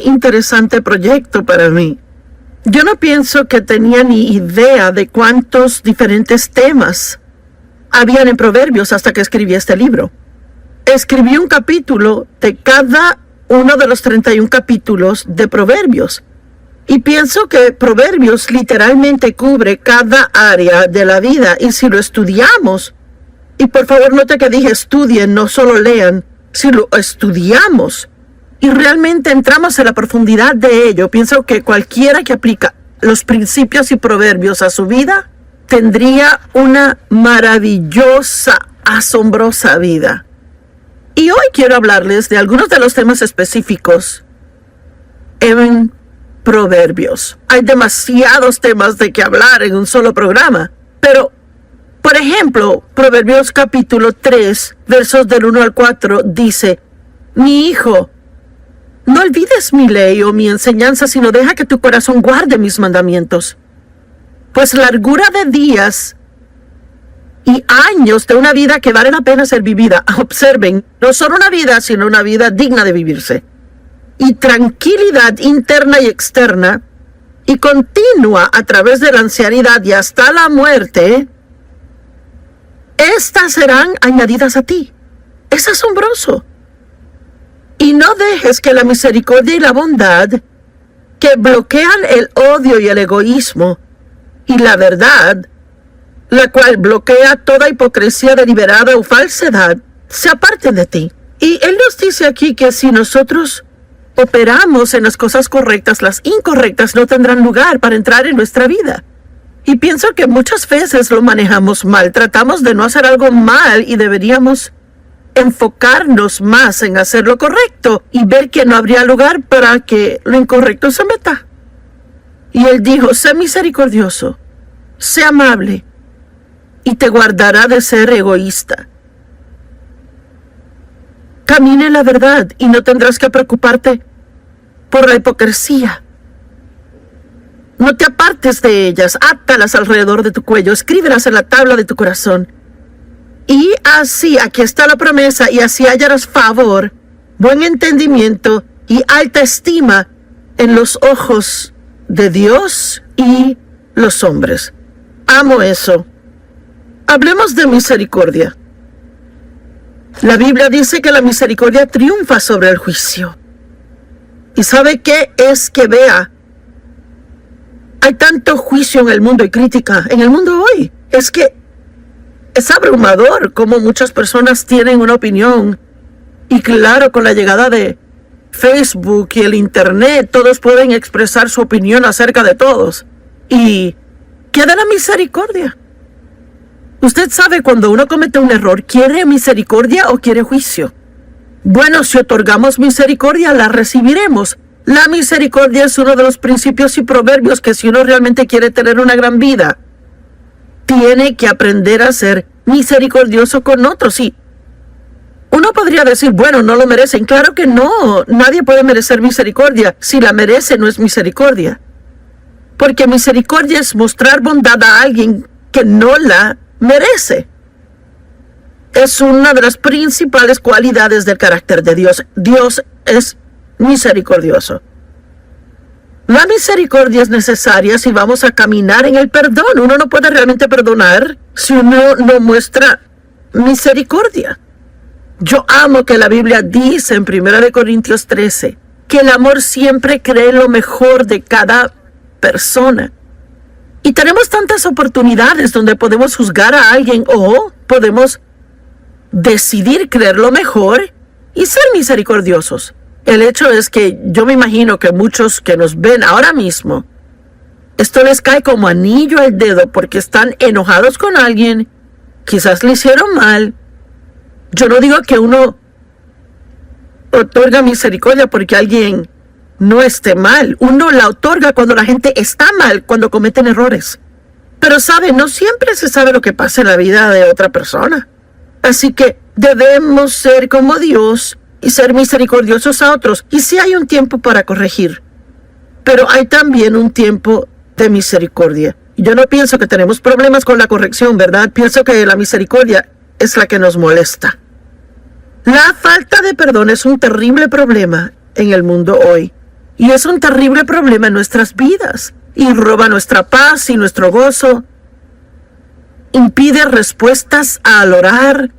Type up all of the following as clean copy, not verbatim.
interesante proyecto para mí. Yo no pienso que tenía ni idea de cuántos diferentes temas habían en Proverbios hasta que escribí este libro. Escribí un capítulo de cada uno de los 31 capítulos de Proverbios. Y pienso que Proverbios literalmente cubre cada área de la vida. Y si lo estudiamos, y por favor note que dije estudien, no solo lean, si lo estudiamos y realmente entramos en la profundidad de ello, pienso que cualquiera que aplica los principios y proverbios a su vida tendría una maravillosa, asombrosa vida. Y hoy quiero hablarles de algunos de los temas específicos en Proverbios. Hay demasiados temas de que hablar en un solo programa, pero, por ejemplo, Proverbios capítulo 3, versos del 1 al 4, dice: Mi hijo, no olvides mi ley o mi enseñanza, sino deja que tu corazón guarde mis mandamientos. Pues largura de días y años de una vida que vale la pena ser vivida. Observen, no solo una vida, sino una vida digna de vivirse. Y tranquilidad interna y externa, y continua a través de la ancianidad y hasta la muerte, estas serán añadidas a ti. Es asombroso. Y no dejes que la misericordia y la bondad, que bloquean el odio y el egoísmo, y la verdad, la cual bloquea toda hipocresía deliberada o falsedad, se aparten de ti. Y Él nos dice aquí que si nosotros operamos en las cosas correctas, las incorrectas no tendrán lugar para entrar en nuestra vida. Y pienso que muchas veces lo manejamos mal. Tratamos de no hacer algo mal y deberíamos enfocarnos más en hacer lo correcto y ver que no habría lugar para que lo incorrecto se meta. Y Él dijo: sé misericordioso, sé amable, y te guardará de ser egoísta. Camina en la verdad y no tendrás que preocuparte por la hipocresía. No te apartes de ellas, átalas alrededor de tu cuello, escríbelas en la tabla de tu corazón. Y así, aquí está la promesa, y así hallarás favor, buen entendimiento y alta estima en los ojos de Dios y los hombres. Amo eso. Hablemos de misericordia. La Biblia dice que la misericordia triunfa sobre el juicio. ¿Y sabe qué es que vea? Hay tanto juicio en el mundo y crítica en el mundo hoy. Es que es abrumador cómo muchas personas tienen una opinión. Y claro, con la llegada de Facebook y el Internet, todos pueden expresar su opinión acerca de todos. ¿Y qué de la misericordia? Usted sabe, cuando uno comete un error, ¿quiere misericordia o quiere juicio? Bueno, si otorgamos misericordia, la recibiremos. La misericordia es uno de los principios y proverbios que, si uno realmente quiere tener una gran vida, tiene que aprender a ser misericordioso con otros. Y uno podría decir, bueno, no lo merecen. Claro que no. Nadie puede merecer misericordia. Si la merece, no es misericordia. Porque misericordia es mostrar bondad a alguien que no la merece. Es una de las principales cualidades del carácter de Dios. Dios es misericordioso. La misericordia es necesaria si vamos a caminar en el perdón. Uno no puede realmente perdonar si uno no muestra misericordia. Yo amo que la Biblia dice en 1 Corintios 13 que el amor siempre cree lo mejor de cada persona. Y tenemos tantas oportunidades donde podemos juzgar a alguien o podemos decidir creer lo mejor y ser misericordiosos. El hecho es que yo me imagino que muchos que nos ven ahora mismo, esto les cae como anillo al dedo porque están enojados con alguien, quizás le hicieron mal. Yo no digo que uno otorga misericordia porque alguien no esté mal. Uno la otorga cuando la gente está mal, cuando cometen errores. Pero sabe, no siempre se sabe lo que pasa en la vida de otra persona. Así que debemos ser como Dios y ser misericordiosos a otros. Y sí hay un tiempo para corregir, pero hay también un tiempo de misericordia. Yo no pienso que tenemos problemas con la corrección, ¿verdad? Pienso que la misericordia es la que nos molesta. La falta de perdón es un terrible problema en el mundo hoy. Y es un terrible problema en nuestras vidas. Y roba nuestra paz y nuestro gozo. Impide respuestas al orar.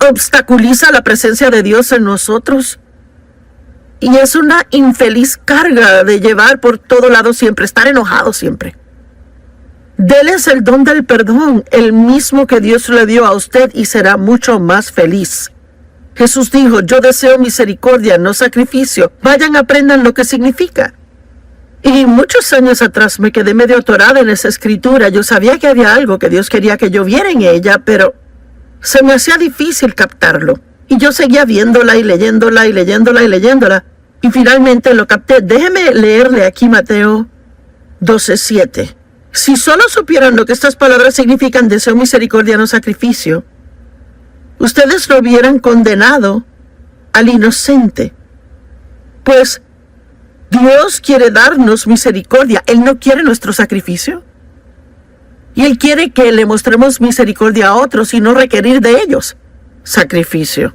Obstaculiza la presencia de Dios en nosotros. Y es una infeliz carga de llevar por todo lado siempre, estar enojado siempre. Déles el don del perdón, el mismo que Dios le dio a usted, y será mucho más feliz. Jesús dijo: yo deseo misericordia, no sacrificio. Vayan, aprendan lo que significa. Y muchos años atrás me quedé medio atorada en esa escritura. Yo sabía que había algo que Dios quería que yo viera en ella, pero se me hacía difícil captarlo. Y yo seguía viéndola y leyéndola y leyéndola y leyéndola. Y finalmente lo capté. Déjeme leerle aquí Mateo 12:7. Si solo supieran lo que estas palabras significan, deseo misericordia, no sacrificio, ustedes lo hubieran condenado al inocente. Pues Dios quiere darnos misericordia. Él no quiere nuestro sacrificio. Y Él quiere que le mostremos misericordia a otros y no requerir de ellos sacrificio.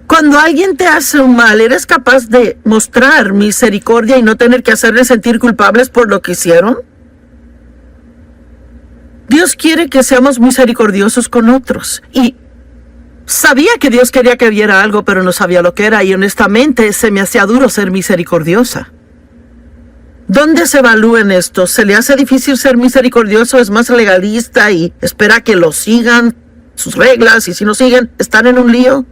Cuando alguien te hace un mal, ¿eres capaz de mostrar misericordia y no tener que hacerles sentir culpables por lo que hicieron? Dios quiere que seamos misericordiosos con otros. Y sabía que Dios quería que viera algo, pero no sabía lo que era. Y honestamente se me hacía duro ser misericordiosa. ¿Dónde se evalúa en esto? ¿Se le hace difícil ser misericordioso? ¿Es más legalista y espera que lo sigan sus reglas? Y si no siguen, ¿están en un lío?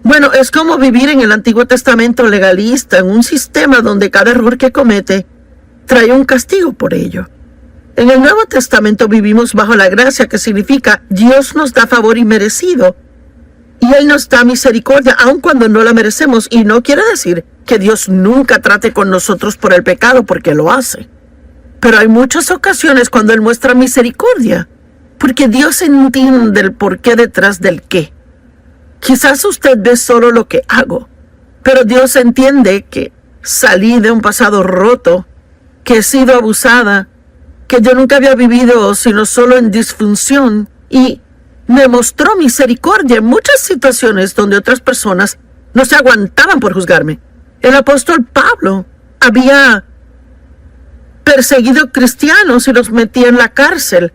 Bueno, es como vivir en el Antiguo Testamento legalista, en un sistema donde cada error que comete trae un castigo por ello. En el Nuevo Testamento vivimos bajo la gracia, que significa Dios nos da favor inmerecido. Y Él nos da misericordia aun cuando no la merecemos. Y no quiere decir que Dios nunca trate con nosotros por el pecado, porque lo hace. Pero hay muchas ocasiones cuando Él muestra misericordia, porque Dios entiende el porqué detrás del qué. Quizás usted ve solo lo que hago, pero Dios entiende que salí de un pasado roto, que he sido abusada, que yo nunca había vivido sino solo en disfunción, y me mostró misericordia en muchas situaciones donde otras personas no se aguantaban por juzgarme. El apóstol Pablo había perseguido cristianos y los metía en la cárcel.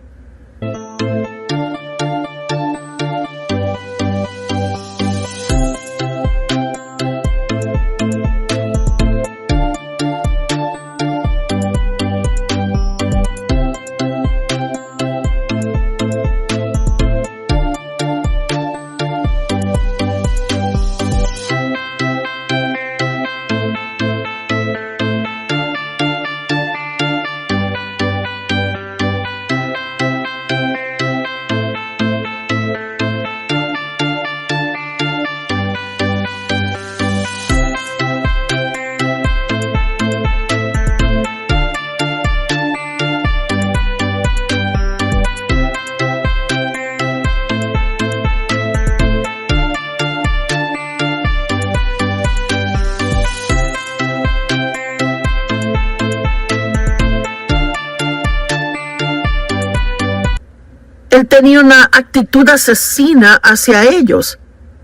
Él tenía una actitud asesina hacia ellos.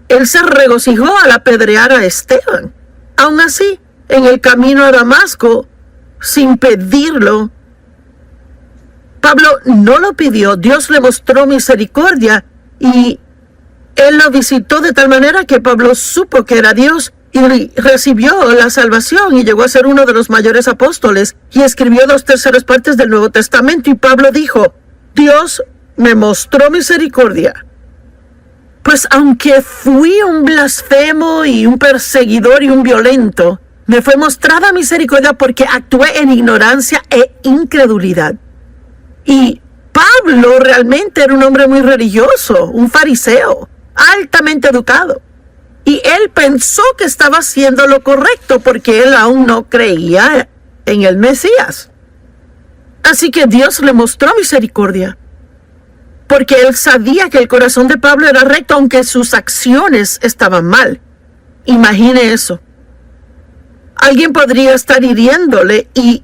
Él se regocijó al apedrear a Esteban. Aún así, en el camino a Damasco, sin pedirlo, Pablo no lo pidió. Dios le mostró misericordia y Él lo visitó de tal manera que Pablo supo que era Dios y recibió la salvación y llegó a ser uno de los mayores apóstoles y escribió 2/3 partes del Nuevo Testamento. Y Pablo dijo: Dios me mostró misericordia, pues aunque fui un blasfemo y un perseguidor y un violento, me fue mostrada misericordia porque actué en ignorancia e incredulidad. Y Pablo realmente era un hombre muy religioso, un fariseo, altamente educado. Y él pensó que estaba haciendo lo correcto porque él aún no creía en el Mesías. Así que Dios le mostró misericordia, porque él sabía que el corazón de Pablo era recto, aunque sus acciones estaban mal. Imagine eso. Alguien podría estar hiriéndole y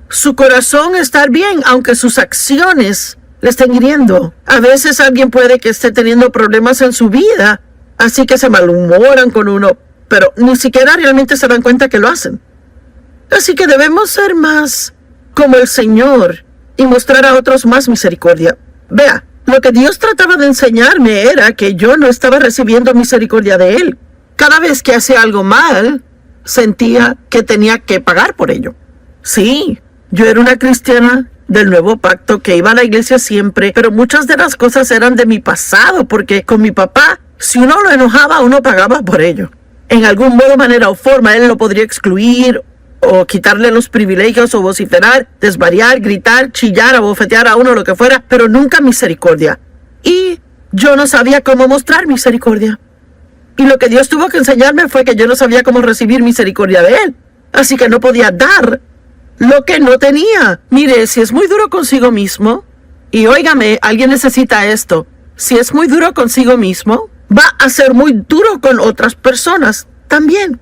su corazón estar bien, aunque sus acciones le estén hiriendo. A veces alguien puede que esté teniendo problemas en su vida, así que se malhumoran con uno, pero ni siquiera realmente se dan cuenta que lo hacen. Así que debemos ser más como el Señor y mostrar a otros más misericordia. Vea, lo que Dios trataba de enseñarme era que yo no estaba recibiendo misericordia de Él. Cada vez que hacía algo mal, sentía que tenía que pagar por ello. Sí, yo era una cristiana del nuevo pacto que iba a la iglesia siempre, pero muchas de las cosas eran de mi pasado, porque con mi papá, si uno lo enojaba, uno pagaba por ello. En algún modo, manera o forma, él lo podría excluir o quitarle los privilegios o vociferar, desvariar, gritar, chillar, abofetear a uno, lo que fuera, pero nunca misericordia. Y yo no sabía cómo mostrar misericordia. Y lo que Dios tuvo que enseñarme fue que yo no sabía cómo recibir misericordia de Él. Así que no podía dar lo que no tenía. Mire, si es muy duro consigo mismo, y óigame, alguien necesita esto, si es muy duro consigo mismo, va a ser muy duro con otras personas también.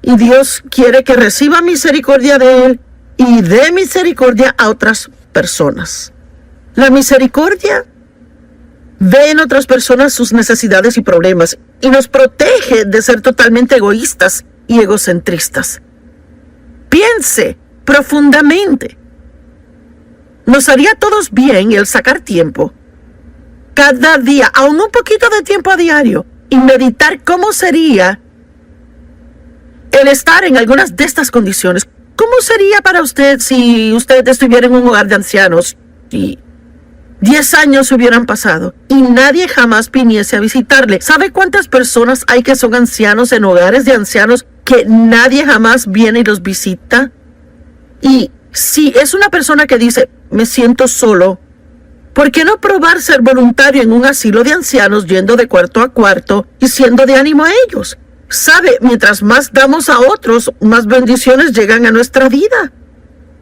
Y Dios quiere que reciba misericordia de Él y dé misericordia a otras personas. La misericordia ve en otras personas sus necesidades y problemas y nos protege de ser totalmente egoístas y egocentristas. Piense profundamente. Nos haría a todos bien el sacar tiempo, cada día, aún un poquito de tiempo a diario, y meditar cómo sería el estar en algunas de estas condiciones. ¿Cómo sería para usted si usted estuviera en un hogar de ancianos y 10 años hubieran pasado y nadie jamás viniese a visitarle? ¿Sabe cuántas personas hay que son ancianos en hogares de ancianos que nadie jamás viene y los visita? Y si es una persona que dice, me siento solo, ¿por qué no probar ser voluntario en un asilo de ancianos, yendo de cuarto a cuarto y siendo de ánimo a ellos? Sabe, mientras más damos a otros, más bendiciones llegan a nuestra vida.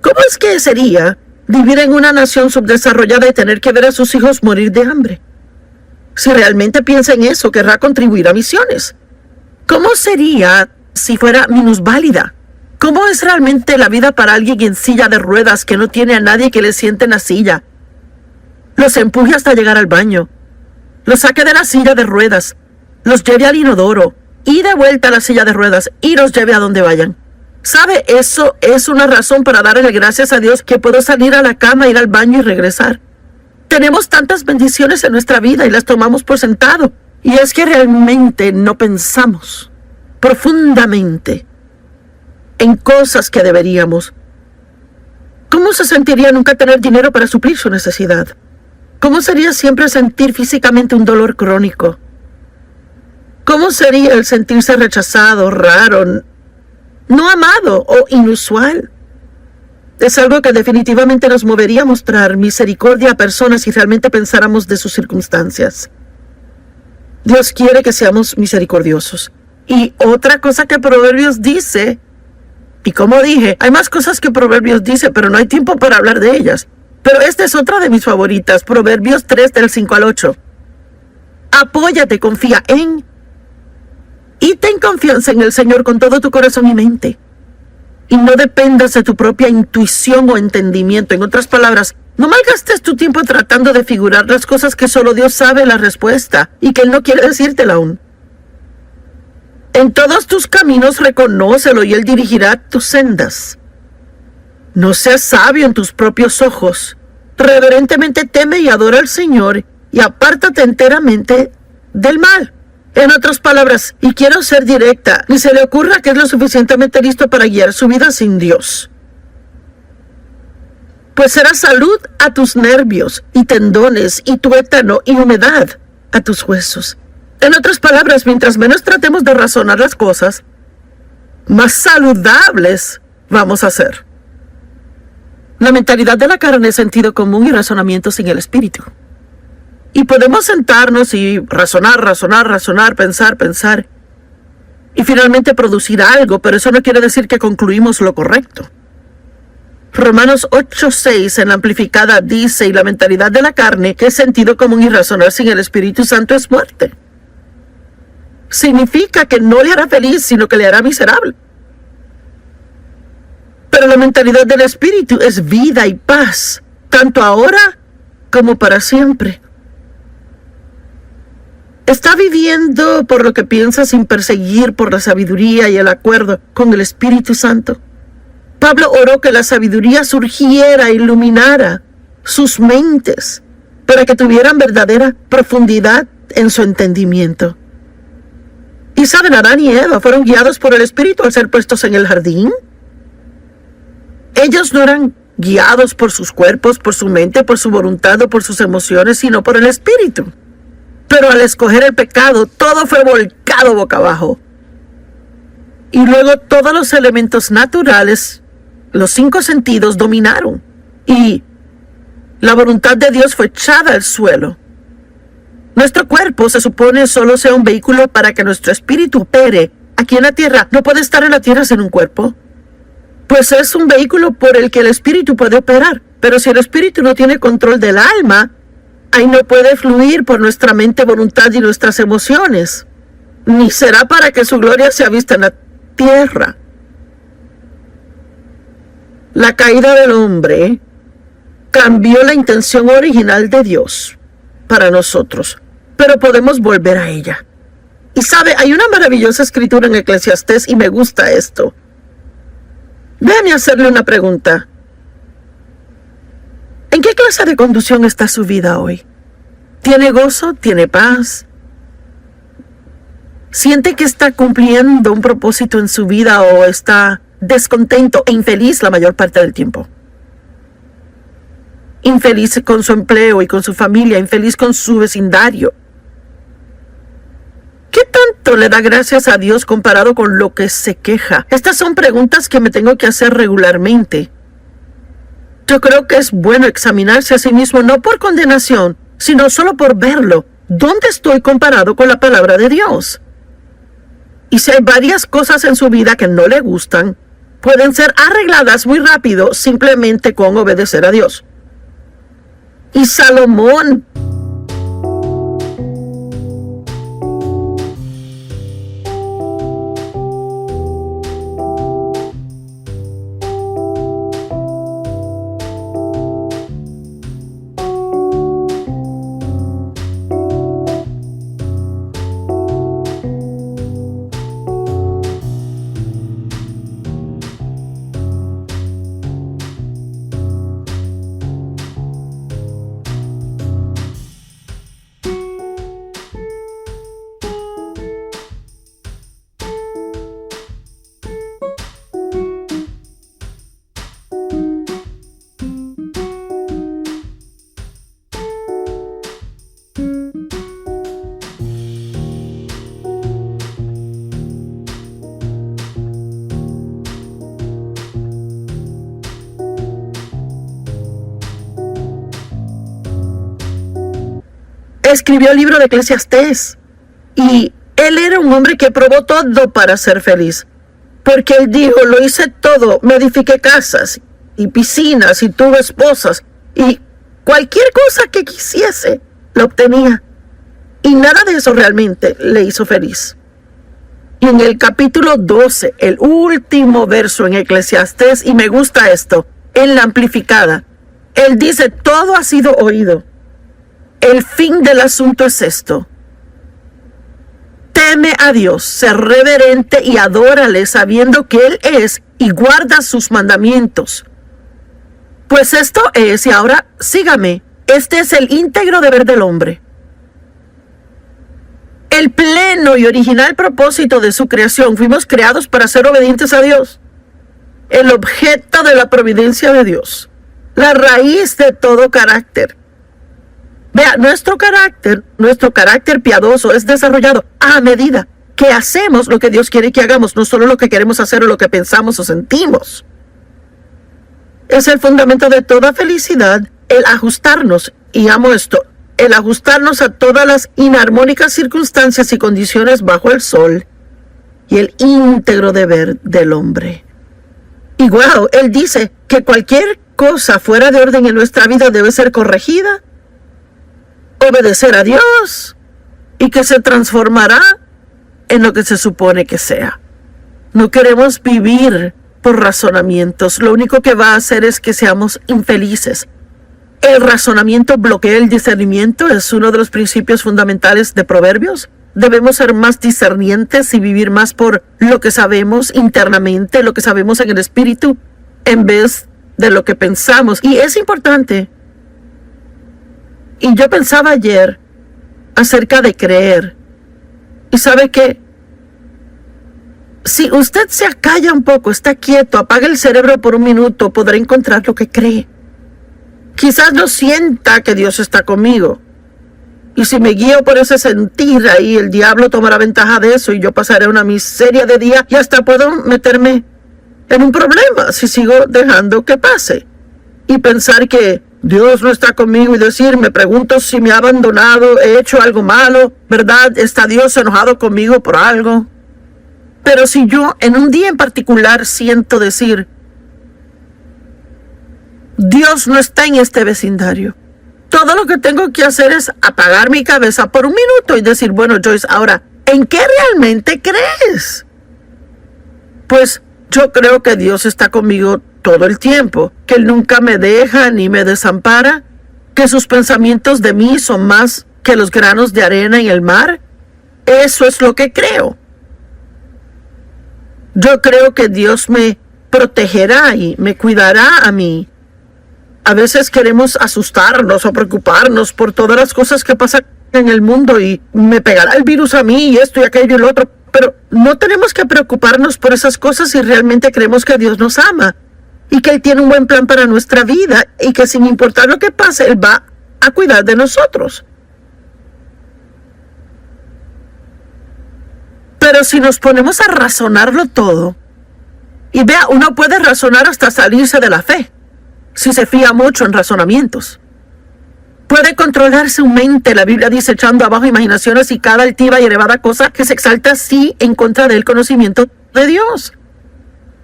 ¿Cómo es que sería vivir en una nación subdesarrollada y tener que ver a sus hijos morir de hambre? Si realmente piensa en eso, querrá contribuir a misiones. ¿Cómo sería si fuera minusválida? ¿Cómo es realmente la vida para alguien en silla de ruedas que no tiene a nadie que le siente en la silla? Los empuje hasta llegar al baño, los saque de la silla de ruedas, los lleve al inodoro y de vuelta a la silla de ruedas y los lleve a donde vayan. ¿Sabe? Eso es una razón para darle gracias a Dios que puedo salir a la cama, ir al baño y regresar. Tenemos tantas bendiciones en nuestra vida y las tomamos por sentado. Y es que realmente no pensamos profundamente en cosas que deberíamos. ¿Cómo se sentiría nunca tener dinero para suplir su necesidad? ¿Cómo sería siempre sentir físicamente un dolor crónico? ¿Cómo sería el sentirse rechazado, raro, no amado o inusual? Es algo que definitivamente nos movería a mostrar misericordia a personas si realmente pensáramos de sus circunstancias. Dios quiere que seamos misericordiosos. Y otra cosa que Proverbios dice, y como dije, hay más cosas que Proverbios dice, pero no hay tiempo para hablar de ellas. Pero esta es otra de mis favoritas, Proverbios 3, del 5 al 8. Apóyate, confía en y ten confianza en el Señor con todo tu corazón y mente. Y no dependas de tu propia intuición o entendimiento. En otras palabras, no malgastes tu tiempo tratando de figurar las cosas que solo Dios sabe la respuesta y que Él no quiere decírtela aún. En todos tus caminos reconócelo y Él dirigirá tus sendas. No seas sabio en tus propios ojos. Reverentemente teme y adora al Señor y apártate enteramente del mal. En otras palabras, y quiero ser directa, ni se le ocurra que es lo suficientemente listo para guiar su vida sin Dios. Pues será salud a tus nervios y tendones y tuétano y humedad a tus huesos. En otras palabras, mientras menos tratemos de razonar las cosas, más saludables vamos a ser. La mentalidad de la carne es sentido común y razonamiento sin el espíritu. Y podemos sentarnos y razonar, pensar, y finalmente producir algo, pero eso no quiere decir que concluimos lo correcto. Romanos 8:6 en la amplificada dice, y la mentalidad de la carne, que es sentido común y razonar sin el Espíritu Santo, es muerte. Significa que no le hará feliz, sino que le hará miserable. Pero la mentalidad del Espíritu es vida y paz, tanto ahora como para siempre. Está viviendo por lo que piensa sin perseguir por la sabiduría y el acuerdo con el Espíritu Santo. Pablo oró que la sabiduría surgiera e iluminara sus mentes para que tuvieran verdadera profundidad en su entendimiento. Y saben, Adán y Eva fueron guiados por el Espíritu al ser puestos en el jardín. Ellos no eran guiados por sus cuerpos, por su mente, por su voluntad o por sus emociones, sino por el Espíritu. Pero al escoger el pecado, todo fue volcado boca abajo. Y luego todos los elementos naturales, los 5 sentidos, dominaron. Y la voluntad de Dios fue echada al suelo. Nuestro cuerpo se supone solo sea un vehículo para que nuestro espíritu opere aquí en la tierra. No puede estar en la tierra sin un cuerpo. Pues es un vehículo por el que el espíritu puede operar. Pero si el espíritu no tiene control del alma, ahí no puede fluir por nuestra mente, voluntad y nuestras emociones. Ni será para que su gloria sea vista en la tierra. La caída del hombre cambió la intención original de Dios para nosotros, pero podemos volver a ella. Y sabe, hay una maravillosa escritura en Eclesiastés y me gusta esto. Déjame hacerle una pregunta. ¿En qué clase de conducción está su vida hoy? ¿Tiene gozo? ¿Tiene paz? ¿Siente que está cumpliendo un propósito en su vida o está descontento e infeliz la mayor parte del tiempo? Infeliz con su empleo y con su familia, infeliz con su vecindario. ¿Qué tanto le da gracias a Dios comparado con lo que se queja? Estas son preguntas que me tengo que hacer regularmente. Yo creo que es bueno examinarse a sí mismo, no por condenación, sino solo por verlo. ¿Dónde estoy comparado con la palabra de Dios? Y si hay varias cosas en su vida que no le gustan, pueden ser arregladas muy rápido simplemente con obedecer a Dios. Y Salomón escribió el libro de Eclesiastés y él era un hombre que probó todo para ser feliz, porque él dijo, lo hice todo, me edifiqué casas y piscinas y tuve esposas y cualquier cosa que quisiese lo obtenía, y nada de eso realmente le hizo feliz. Y en el capítulo 12, el último verso en Eclesiastés, y me gusta esto, en la amplificada, él dice, todo ha sido oído. El fin del asunto es esto. Teme a Dios, sé reverente y adórale sabiendo que Él es y guarda sus mandamientos. Pues esto es, y ahora sígame, este es el íntegro deber del hombre. El pleno y original propósito de su creación, fuimos creados para ser obedientes a Dios. El objeto de la providencia de Dios. La raíz de todo carácter. Vea, nuestro carácter piadoso es desarrollado a medida que hacemos lo que Dios quiere que hagamos, no solo lo que queremos hacer o lo que pensamos o sentimos. Es el fundamento de toda felicidad, el ajustarnos, y amo esto, el ajustarnos a todas las inarmónicas circunstancias y condiciones bajo el sol, y el íntegro deber del hombre. Y wow, él dice que cualquier cosa fuera de orden en nuestra vida debe ser corregida, obedecer a Dios, y que se transformará en lo que se supone que sea. No queremos vivir por razonamientos. Lo único que va a hacer es que seamos infelices. el razonamiento bloquea el discernimiento es uno de los principios fundamentales de Proverbios. Debemos ser más discernientes y vivir más por lo que sabemos internamente, lo que sabemos en el espíritu, en vez de lo que pensamos. Y es importante. Y yo pensaba ayer acerca de creer. Y sabe que si usted se acalla un poco, está quieto, apaga el cerebro por un minuto, podrá encontrar lo que cree. Quizás no sienta que Dios está conmigo. Y si me guío por ese sentir ahí, el diablo tomará ventaja de eso y yo pasaré una miseria de día y hasta puedo meterme en un problema si sigo dejando que pase. Y pensar que Dios no está conmigo y decir, me pregunto si me ha abandonado, he hecho algo malo, ¿verdad? ¿Está Dios enojado conmigo por algo? Pero si yo en un día en particular siento decir, Dios no está en este vecindario, todo lo que tengo que hacer es apagar mi cabeza por un minuto y decir, bueno, Joyce, ahora, ¿en qué realmente crees? Pues yo creo que Dios está conmigo todo el tiempo, que Él nunca me deja ni me desampara, que sus pensamientos de mí son más que los granos de arena en el mar. Eso es lo que creo. Yo creo que Dios me protegerá y me cuidará a mí. A veces queremos asustarnos o preocuparnos por todas las cosas que pasan en el mundo y me pegará el virus a mí y esto y aquello y lo otro. Pero no tenemos que preocuparnos por esas cosas si realmente creemos que Dios nos ama y que Él tiene un buen plan para nuestra vida y que sin importar lo que pase, Él va a cuidar de nosotros. Pero si nos ponemos a razonarlo todo, y vea, uno puede razonar hasta salirse de la fe, si se fía mucho en razonamientos. Puede controlar su mente, la Biblia dice, echando abajo imaginaciones y cada altiva y elevada cosa que se exalta así en contra del conocimiento de Dios.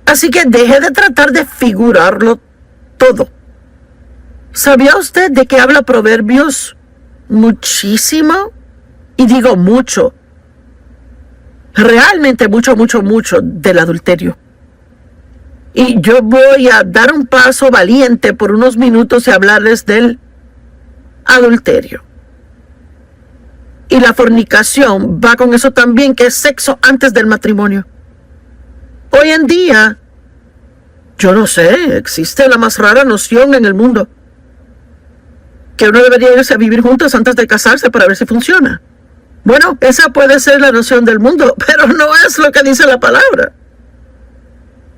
Así que deje de tratar de figurarlo todo. ¿Sabía usted de qué habla Proverbios muchísimo? Y digo mucho. Realmente mucho del adulterio. Y yo voy a dar un paso valiente por unos minutos y hablarles del adulterio. Y la fornicación va con eso también, que es sexo antes del matrimonio. Hoy en día, yo no sé, existe la más rara noción en el mundo, que uno debería irse a vivir juntos antes de casarse para ver si funciona. Bueno, esa puede ser la noción del mundo, pero no es lo que dice la palabra.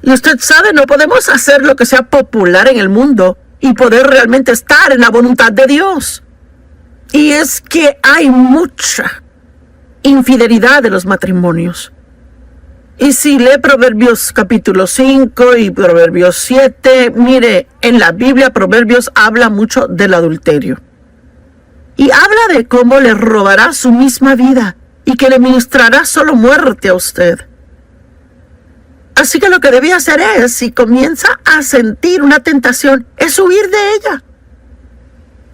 Y usted sabe, no podemos hacer lo que sea popular en el mundo y poder realmente estar en la voluntad de Dios. Y es que hay mucha infidelidad de los matrimonios. Y si lee Proverbios capítulo 5 y Proverbios 7, mire, en la Biblia Proverbios habla mucho del adulterio. Y habla de cómo le robará su misma vida y que le ministrará solo muerte a usted. Así que lo que debe hacer es, si comienza a sentir una tentación, es huir de ella.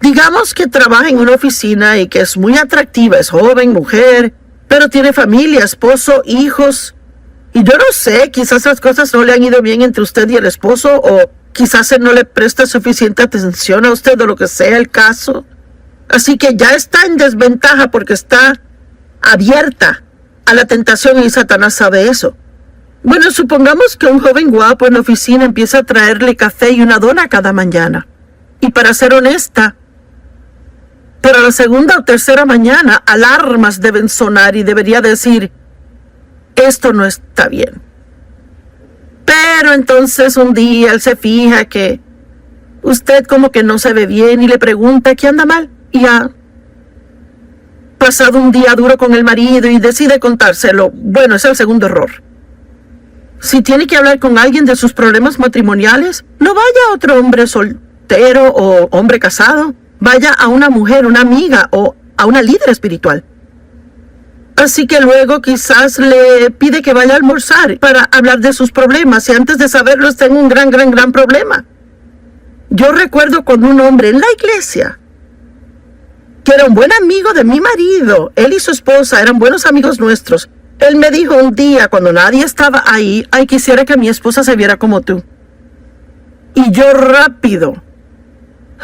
Digamos que trabaja en una oficina y que es muy atractiva, es joven, mujer, pero tiene familia, esposo, hijos. Y yo no sé, quizás las cosas no le han ido bien entre usted y el esposo, o quizás él no le presta suficiente atención a usted, o lo que sea el caso. Así que ya está en desventaja porque está abierta a la tentación y Satanás sabe eso. Bueno, supongamos que un joven guapo en la oficina empieza a traerle café y una dona cada mañana. Y para ser honesta, para la segunda o tercera mañana, alarmas deben sonar y debería decir, esto no está bien. Pero entonces un día él se fija que usted como que no se ve bien y le pregunta qué anda mal. Y ha pasado un día duro con el marido y decide contárselo. Bueno, es el segundo error. Si tiene que hablar con alguien de sus problemas matrimoniales, no vaya a otro hombre soltero o hombre casado. Vaya a una mujer, una amiga o a una líder espiritual. Así que luego quizás le pide que vaya a almorzar para hablar de sus problemas y antes de saberlo está en un gran problema. Yo recuerdo cuando un hombre en la iglesia, que era un buen amigo de mi marido, él y su esposa eran buenos amigos nuestros, él me dijo un día cuando nadie estaba ahí, ay, quisiera que mi esposa se viera como tú. Y yo rápido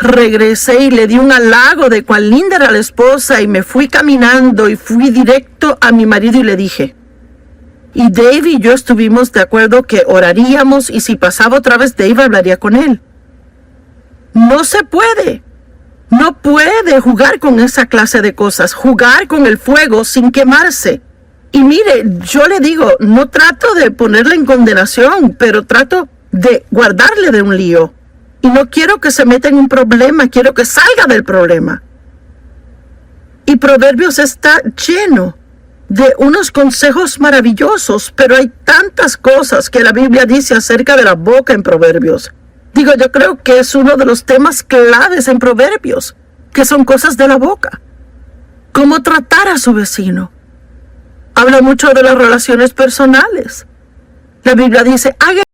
Regresé y le di un halago de cuán linda era la esposa y me fui caminando y fui directo a mi marido y le dije, y Dave y yo estuvimos de acuerdo que oraríamos y si pasaba otra vez Dave hablaría con él. No se puede. No puede jugar con esa clase de cosas, jugar con el fuego sin quemarse. Y mire, yo le digo, no trato de ponerle en condenación, pero trato de guardarle de un lío. Y no quiero que se meta en un problema, quiero que salga del problema. Y Proverbios está lleno de unos consejos maravillosos, pero hay tantas cosas que la Biblia dice acerca de la boca en Proverbios. Digo, yo creo que es uno de los temas claves en Proverbios, que son cosas de la boca. Cómo tratar a su vecino. Habla mucho de las relaciones personales. La Biblia dice, haga